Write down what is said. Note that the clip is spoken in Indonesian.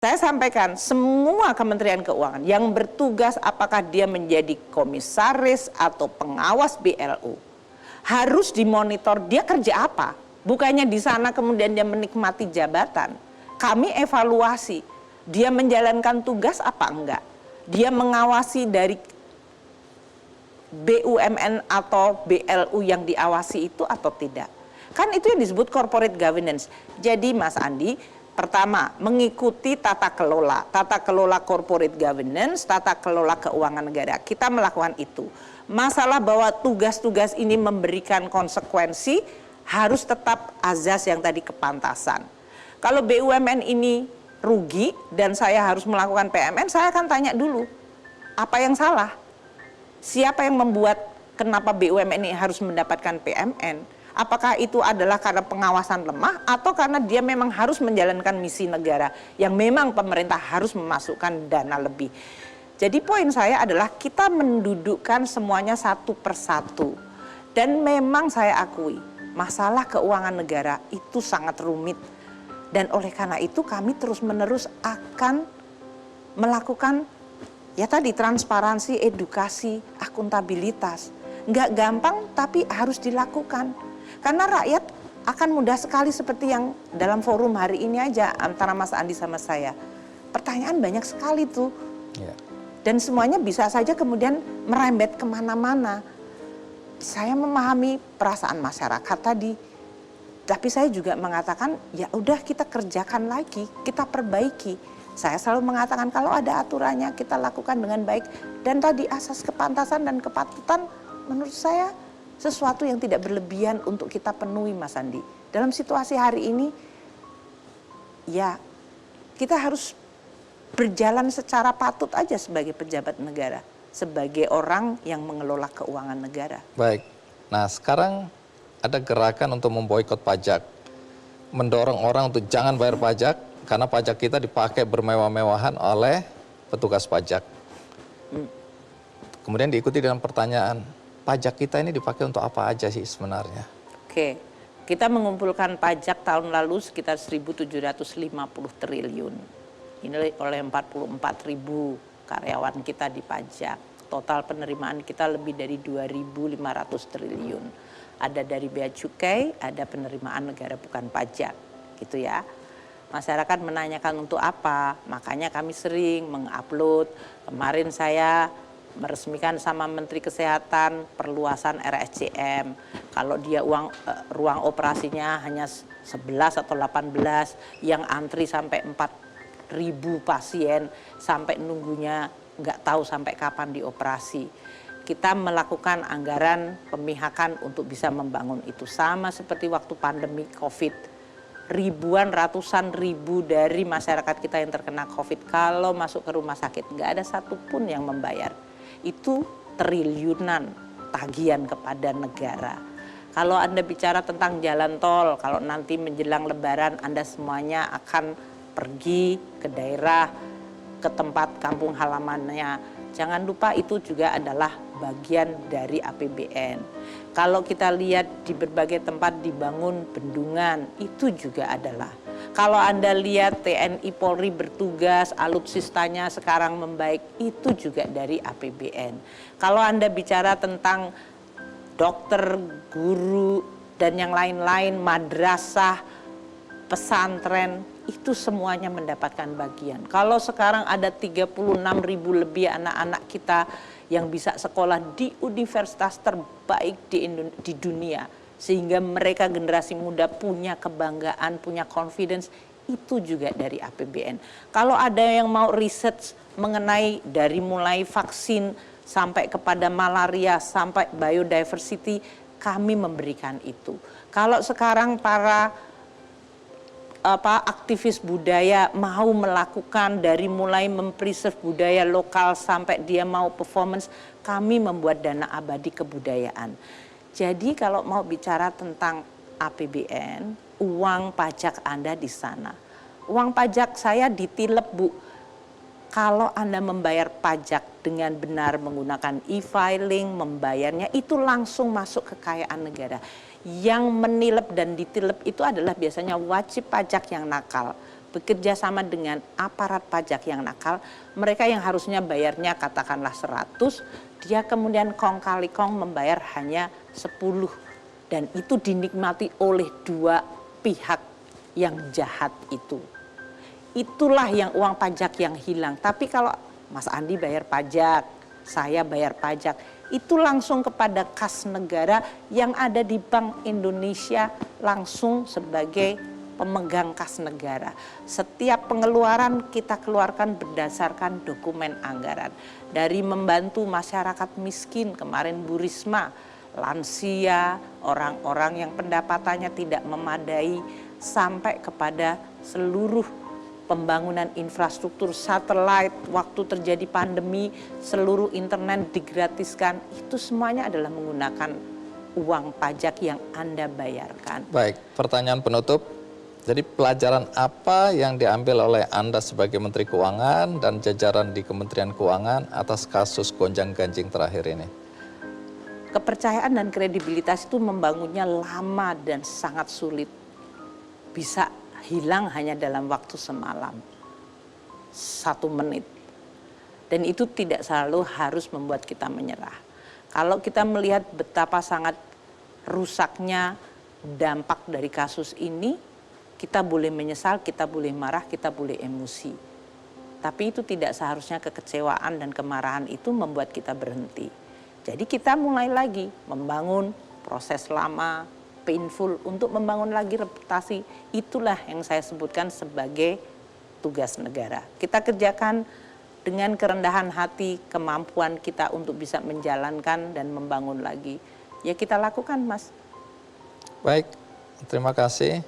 Saya sampaikan semua Kementerian Keuangan yang bertugas apakah dia menjadi komisaris atau pengawas BLU harus dimonitor dia kerja apa. Bukannya di sana kemudian dia menikmati jabatan. Kami evaluasi dia menjalankan tugas apa enggak. Dia mengawasi dari BUMN atau BLU yang diawasi itu atau tidak. Kan itu yang disebut corporate governance. Jadi Mas Andi, pertama, mengikuti tata kelola corporate governance, tata kelola keuangan negara. Kita melakukan itu. Masalah bahwa tugas-tugas ini memberikan konsekuensi harus tetap azas yang tadi kepantasan. Kalau BUMN ini rugi dan saya harus melakukan PMN, saya akan tanya dulu, apa yang salah? Siapa yang membuat kenapa BUMN ini harus mendapatkan PMN? Apakah itu adalah karena pengawasan lemah atau karena dia memang harus menjalankan misi negara yang memang pemerintah harus memasukkan dana lebih. Jadi poin saya adalah kita mendudukkan semuanya satu persatu. Dan memang saya akui masalah keuangan negara itu sangat rumit. Dan oleh karena itu kami terus-menerus akan melakukan ya tadi transparansi, edukasi, akuntabilitas. Nggak gampang tapi harus dilakukan. Karena rakyat akan mudah sekali seperti yang dalam forum hari ini aja antara Mas Andi sama saya. Pertanyaan banyak sekali tuh. Ya. Dan semuanya bisa saja kemudian merembet kemana-mana. Saya memahami perasaan masyarakat tadi. Tapi saya juga mengatakan ya udah kita kerjakan lagi, kita perbaiki. Saya selalu mengatakan kalau ada aturannya kita lakukan dengan baik. Dan tadi asas kepantasan dan kepatutan menurut saya sesuatu yang tidak berlebihan untuk kita penuhi Mas Andi. Dalam situasi hari ini, ya kita harus berjalan secara patut aja sebagai pejabat negara. Sebagai orang yang mengelola keuangan negara. Baik, nah sekarang ada gerakan untuk memboikot pajak. Mendorong orang untuk jangan bayar pajak, karena pajak kita dipakai bermewah-mewahan oleh petugas pajak. Kemudian diikuti dengan pertanyaan, pajak kita ini dipakai untuk apa aja sih sebenarnya? Oke, kita mengumpulkan pajak tahun lalu sekitar 1.750 triliun. Ini oleh 44.000 karyawan kita dipajak. Total penerimaan kita lebih dari 2.500 triliun. Ada dari bea cukai, ada penerimaan negara bukan pajak, gitu ya. Masyarakat menanyakan untuk apa, makanya kami sering mengupload. Kemarin saya meresmikan sama Menteri Kesehatan perluasan RSCM. Kalau dia ruang operasinya hanya 11 atau 18, yang antri sampai 4.000 pasien, sampai nunggunya nggak tahu sampai kapan dioperasi. Kita melakukan anggaran pemihakan untuk bisa membangun itu. Sama seperti waktu pandemi COVID. Ribuan, ratusan ribu dari masyarakat kita yang terkena COVID, kalau masuk ke rumah sakit, nggak ada satupun yang membayar. Itu triliunan tagihan kepada negara. Kalau Anda bicara tentang jalan tol, kalau nanti menjelang Lebaran Anda semuanya akan pergi ke daerah, ke tempat kampung halamannya. Jangan lupa itu juga adalah bagian dari APBN. Kalau kita lihat di berbagai tempat dibangun bendungan, itu juga adalah. Kalau Anda lihat TNI Polri bertugas, alutsistanya sekarang membaik, itu juga dari APBN. Kalau Anda bicara tentang dokter, guru, dan yang lain-lain, madrasah, pesantren, itu semuanya mendapatkan bagian. Kalau sekarang ada 36.000 lebih anak-anak kita yang bisa sekolah di universitas terbaik di dunia, sehingga mereka generasi muda punya kebanggaan, punya confidence, itu juga dari APBN. Kalau ada yang mau research mengenai dari mulai vaksin sampai kepada malaria, sampai biodiversity, kami memberikan itu. Kalau sekarang para aktivis budaya mau melakukan dari mulai mempreserve budaya lokal sampai dia mau performance, kami membuat dana abadi kebudayaan. Jadi kalau mau bicara tentang APBN, uang pajak Anda di sana. Uang pajak saya ditilep, Bu. Kalau Anda membayar pajak dengan benar menggunakan e-filing, membayarnya itu langsung masuk kekayaan negara. Yang menilep dan ditilep itu adalah biasanya wajib pajak yang nakal. bekerja sama dengan aparat pajak yang nakal, mereka yang harusnya bayarnya katakanlah 100, dia kemudian kong kali kong membayar hanya 10. Dan itu dinikmati oleh dua pihak yang jahat itu. Itulah yang uang pajak yang hilang. Tapi kalau Mas Andi bayar pajak, saya bayar pajak, itu langsung kepada kas negara yang ada di Bank Indonesia langsung sebagai pemegang kas negara. Setiap pengeluaran kita keluarkan berdasarkan dokumen anggaran. Dari membantu masyarakat miskin, kemarin Bu Risma, lansia, orang-orang yang pendapatannya tidak memadai, sampai kepada seluruh pembangunan infrastruktur satelit, waktu terjadi pandemi, seluruh internet digratiskan, itu semuanya adalah menggunakan uang pajak yang Anda bayarkan. Baik, pertanyaan penutup. Jadi pelajaran apa yang diambil oleh Anda sebagai Menteri Keuangan dan jajaran di Kementerian Keuangan atas kasus gonjang-ganjing terakhir ini? Kepercayaan dan kredibilitas itu membangunnya lama dan sangat sulit. Bisa hilang hanya dalam waktu semalam, 1 menit. Dan itu tidak selalu harus membuat kita menyerah. Kalau kita melihat betapa sangat rusaknya dampak dari kasus ini, kita boleh menyesal, kita boleh marah, kita boleh emosi. Tapi itu tidak seharusnya kekecewaan dan kemarahan itu membuat kita berhenti. Jadi kita mulai lagi membangun proses lama, painful, untuk membangun lagi reputasi. Itulah yang saya sebutkan sebagai tugas negara. Kita kerjakan dengan kerendahan hati, kemampuan kita untuk bisa menjalankan dan membangun lagi. Ya kita lakukan, Mas. Baik, terima kasih